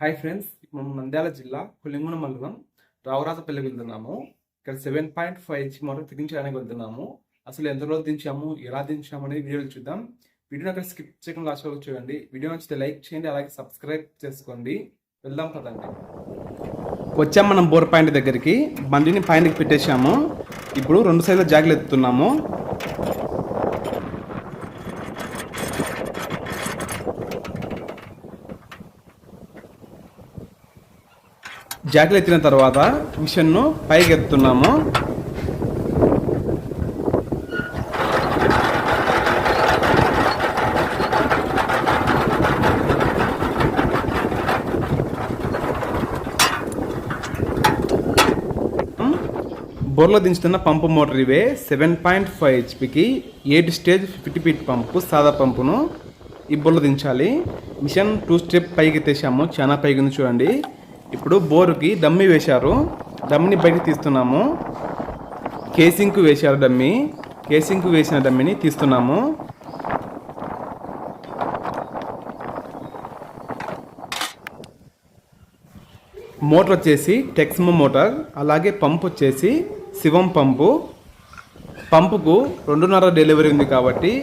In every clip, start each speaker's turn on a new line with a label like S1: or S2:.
S1: Hi friends, మనం నంద్యాల జిల్లా కొలింగున మండలం రావరాజపల్లి వెళ్తున్నాము. ఇక్కడ 7.5 ఇంచ్ మోటార్ ఫిట్టింగ్ చేయడానికి వెళ్తున్నాము. అసలు ఎంత రోజు దించాము, ఎలా దించాము అనేది వీడియోలు చూద్దాం. వీడియోని అక్కడ స్కిప్ చేయకుండా లాస్ట్ వరకు చూడండి. వీడియో నచ్చితే లైక్ చేయండి, అలాగే సబ్స్క్రైబ్ చేసుకోండి. వెళ్దాం కదండి. వచ్చాం మనం బోర్ పాయింట్ దగ్గరికి. బండిని పాయింట్కి పెట్టేశాము. ఇప్పుడు 2 సైడ్ల జాగ్లు ఎత్తుతున్నాము. జాకీలు ఎత్తిన తర్వాత మిషన్ను పైకి ఎత్తున్నాము. బోర్లో దించుతున్న పంపు మోటార్ ఇవే 7.5 హెచ్పికి 8 స్టేజ్ 50 ఫీట్ పంపు, సాదా పంపును ఈ బోర్లో దించాలి. మిషన్ 2 స్టెప్ పైకి ఎత్తేసాము, చాలా పైకి ఉంది చూడండి. ఇప్పుడు బోరుకి డమ్మీ వేశారు, డమ్మీని బయటకు తీస్తున్నాము. కేసింగ్కు వేశారు డమ్మీ, కేసింగ్కు వేసిన డమ్మీని తీస్తున్నాము. మోటార్ వచ్చేసి టెక్స్మో మోటార్, అలాగే పంపు వచ్చేసి శివం పంపు. పంపుకు 2.5 డెలివరీ ఉంది కాబట్టి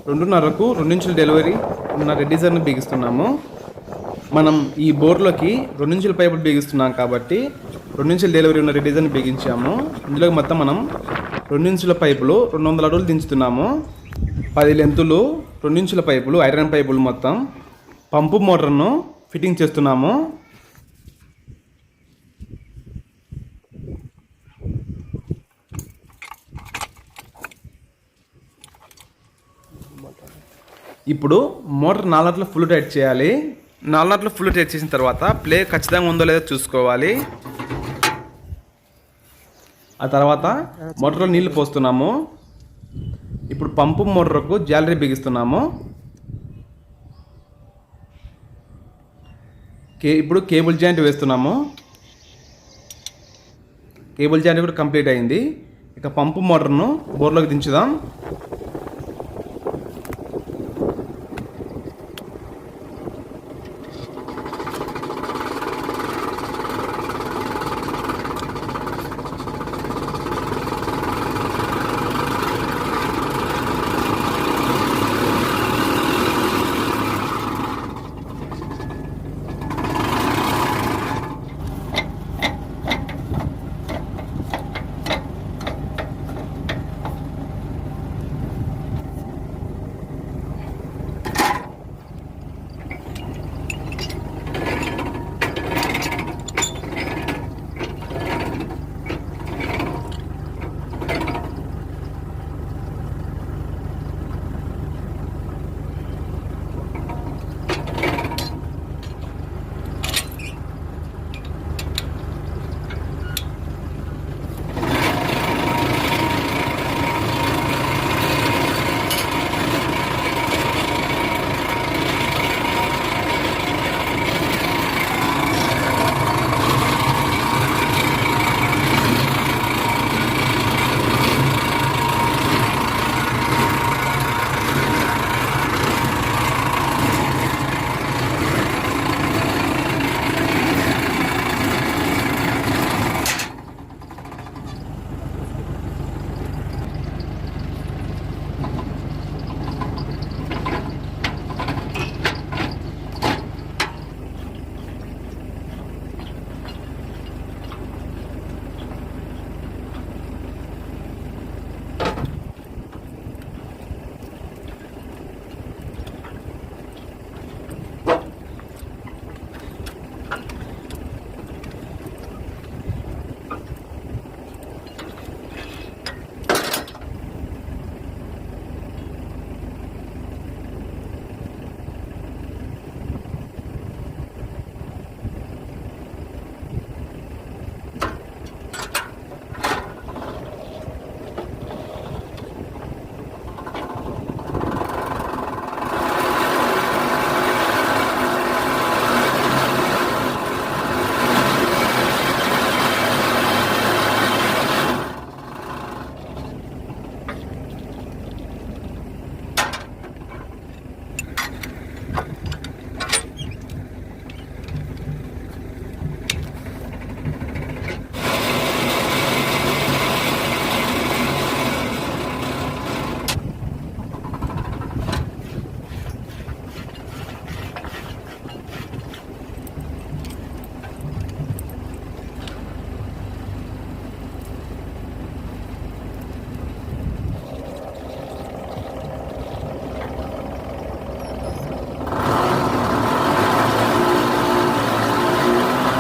S1: 2.5కు 2 ఇంచుల డెలివరీ ఉన్న రెడ్డిజర్ను బిగిస్తున్నాము. మనం ఈ బోర్లోకి 2 ఇంచుల పైపులు బిగిస్తున్నాం కాబట్టి 2 ఇంచుల డెలివరీ ఉన్న రెడ్డిజర్ని బిగించాము. ఇందులో మొత్తం మనం 2 ఇంచుల పైపులు 200 అడుగులు దించుతున్నాము. 10 లెంతులు 2 ఇంచుల పైపులు, ఐరన్ పైపులు మొత్తం పంపు మోటార్ను ఫిట్టింగ్ చేస్తున్నాము. ఇప్పుడు మోటార్ 4 నట్లు ఫుల్ టైట్ చేయాలి. 4 నట్లు ఫుల్ టైట్ చేసిన తర్వాత ప్లే ఖచ్చితంగా ఉందో లేదో చూసుకోవాలి. ఆ తర్వాత మోటార్లో నీళ్లు పోస్తున్నాము. ఇప్పుడు పంపు మోటార్కు జాలరీ బిగిస్తున్నాము. ఇప్పుడు కేబుల్ జాయింట్ వేస్తున్నాము. కేబుల్ జాయింట్ కూడా కంప్లీట్ అయింది. ఇక పంపు మోటార్ను బోర్లోకి దించుదాం.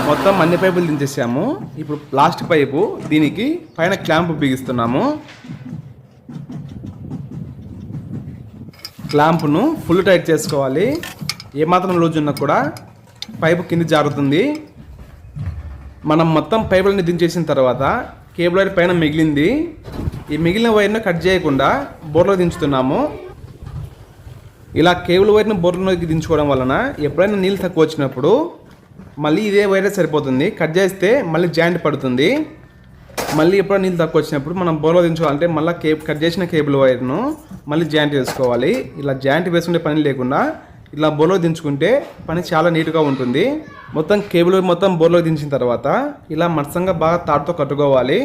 S1: మొత్తం అన్ని పైపులు దించేసాము. ఇప్పుడు లాస్ట్ పైపు దీనికి పైన క్లాంప్ బిగిస్తున్నాము. క్లాంప్ను ఫుల్ టైట్ చేసుకోవాలి. ఏమాత్రం లూజ్ ఉన్నా కూడా పైపు కింద జారుతుంది. మనం మొత్తం పైపులని దించేసిన తర్వాత కేబుల్ వైర్ పైన మిగిలింది. ఈ మిగిలిన వైర్ను కట్ చేయకుండా బోర్లో దించుతున్నాము. ఇలా కేబుల్ వైర్ను బోర్లోకి దించుకోవడం వలన ఎప్పుడైనా నీళ్ళు తక్కువ వచ్చినప్పుడు మళ్ళీ ఇదే వైరే సరిపోతుంది. కట్ చేస్తే మళ్ళీ జాయింట్ పడుతుంది. మళ్ళీ ఎప్పుడైనా నీళ్ళు తక్కువ వచ్చినప్పుడు మనం బోర్లో దించుకోవాలంటే మళ్ళీ కట్ చేసిన కేబుల్ వైర్ను మళ్ళీ జాయింట్ వేసుకోవాలి. ఇలా జాయింట్ వేసుకునే పని లేకుండా ఇలా బోర్లో దించుకుంటే పని చాలా నీట్గా ఉంటుంది. మొత్తం కేబుల్ వైర్ మొత్తం బోర్లో దించిన తర్వాత ఇలా మత్సంగా బాగా తాడుతో కట్టుకోవాలి.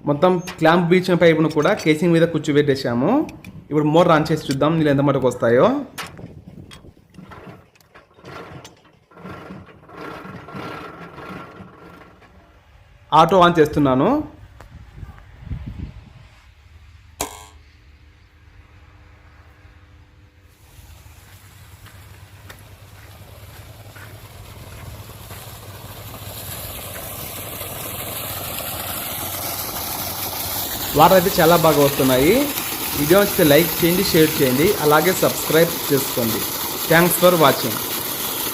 S1: మొత్తం క్లాంప్ బీచిన పైపును కూడా కేసింగ్ మీద కూర్చోబెట్టేసాము. ఇప్పుడు మోటార్ ఆన్ చేసి చూద్దాం నీళ్ళు ఎంత మటుకు వస్తాయో. ఆటో ఆన్ చేస్తున్నాను. వాటర్ అయితే చాలా బాగా వస్తున్నాయి. వీడియో నచ్చితే లైక్ చేయండి, షేర్ చేయండి, అలాగే సబ్స్క్రైబ్ చేసుకోండి. Thanks for watching.